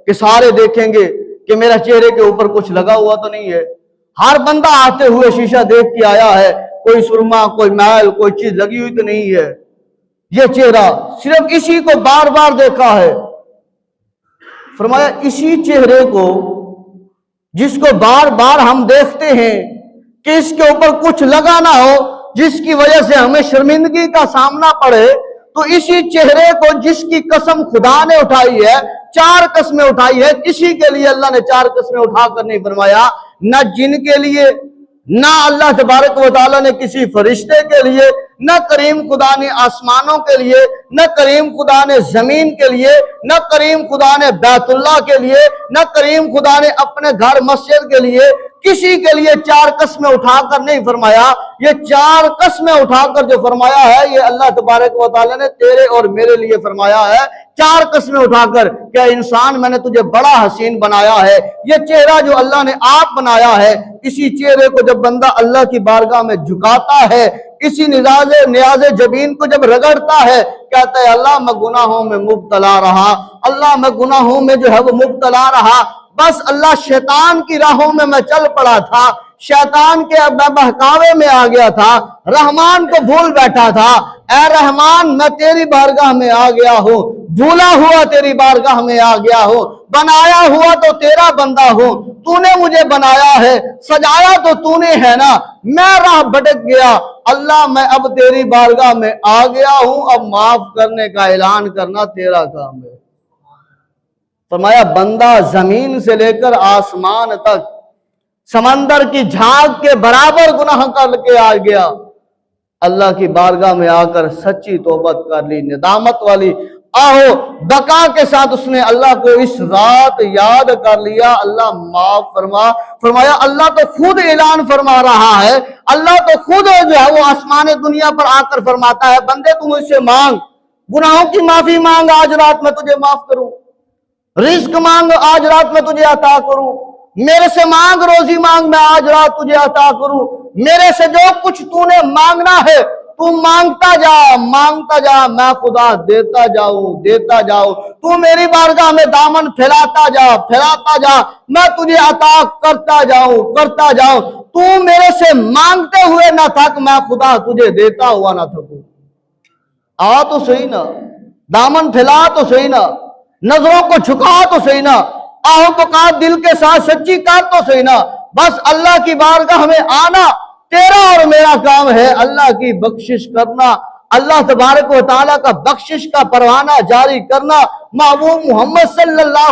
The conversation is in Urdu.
کہ سارے دیکھیں گے کہ میرا چہرے کے اوپر کچھ لگا ہوا تو نہیں ہے. ہر بندہ آتے ہوئے شیشہ دیکھ کے آیا ہے, کوئی سرما, کوئی میل, کوئی چیز لگی ہوئی تو نہیں ہے. یہ چہرہ صرف اسی کو بار بار دیکھا ہے. فرمایا اسی چہرے کو جس کو بار بار ہم دیکھتے ہیں کہ اس کے اوپر کچھ لگا نہ ہو جس کی وجہ سے ہمیں شرمندگی کا سامنا پڑے, تو اسی چہرے کو جس کی قسم خدا نے اٹھائی ہے, 4 قسمیں اٹھائی ہے, اسی کے لیے اللہ نے 4 قسمیں اٹھا کر نہیں فرمایا, نہ جن کے لیے, نہ اللہ تبارک و تعالیٰ نے کسی فرشتے کے لیے, نہ کریم خدا نے آسمانوں کے لیے, نہ کریم خدا نے زمین کے لیے, نہ کریم خدا نے بیت اللہ کے لیے, نہ کریم خدا نے اپنے گھر مسجد کے لیے, کسی کے لیے 4 قسمیں اٹھا کر نہیں فرمایا. یہ 4 قسمیں اٹھا کر جو فرمایا ہے یہ اللہ تبارک و تعالیٰ نے تیرے اور میرے لیے فرمایا ہے. 4 قسمیں اٹھا کر کہ انسان میں نے تجھے بڑا حسین بنایا ہے. یہ چہرہ جو اللہ نے آپ بنایا ہے, اسی چہرے کو جب بندہ اللہ کی بارگاہ میں جھکاتا ہے, اسی نیاز جبین کو جب رگڑتا ہے, کہتا ہے اللہ میں گناہوں میں مبتلا رہا, اللہ میں گناہوں میں جو ہے وہ مبتلا رہا, بس اللہ شیطان کی راہوں میں چل پڑا تھا, شیطان کے بہکاوے میں آ گیا تھا, رحمان کو بھول بیٹھا تھا. اے رحمان میں تیری بارگاہ میں آ گیا ہوں, بھولا ہوا تیری بارگاہ میں آ گیا ہوں, بنایا ہوا تو تیرا بندہ ہوں, تو نے مجھے بنایا ہے, سجایا تو تو نے ہے نا, میں راہ بھٹک گیا, اللہ میں اب تیری بارگاہ میں آ گیا ہوں, اب معاف کرنے کا اعلان کرنا تیرا کام ہے. فرمایا بندہ زمین سے لے کر آسمان تک سمندر کی جھاگ کے برابر گناہ کر کے آ گیا, اللہ کی بارگاہ میں آ کر سچی توبت کر لی, ندامت والی آہو بقا کے ساتھ اس نے اللہ کو اس رات یاد کر لیا, اللہ معاف فرما. فرمایا اللہ تو خود اعلان فرما رہا ہے, اللہ تو خود جو ہے وہ آسمان دنیا پر آ کر فرماتا ہے بندے تم اس سے مانگ, گناہوں کی معافی مانگ, آج رات میں تجھے معاف کروں, رزق مانگ آج رات میں تجھے عطا کروں, میرے سے مانگ, روزی مانگ میں آج رات تجھے عطا کروں, میرے سے جو کچھ تو نے مانگنا ہے تو مانگتا جا, میں خدا دیتا جاؤں, تو میری بارگاہ میں دامن پھیلاتا جا, میں تجھے عطا کرتا جاؤں, تو میرے سے مانگتے ہوئے نہ تھک, میں خدا تجھے دیتا ہوا نہ تھکوں. آ تو صحیح نا, دامن پھیلا تو صحیح نا, نظروں کو جھکا تو صحیح نا, آہو پکار دل کے ساتھ سچی کر تو صحیح نا. بس اللہ کی بارگاہ میں آنا تیرا اور میرا کام ہے, اللہ کی بخشش کرنا, اللہ تبارک و تعالیٰ کا بخشش کا پروانہ جاری کرنا. محبوب محمد صلی اللہ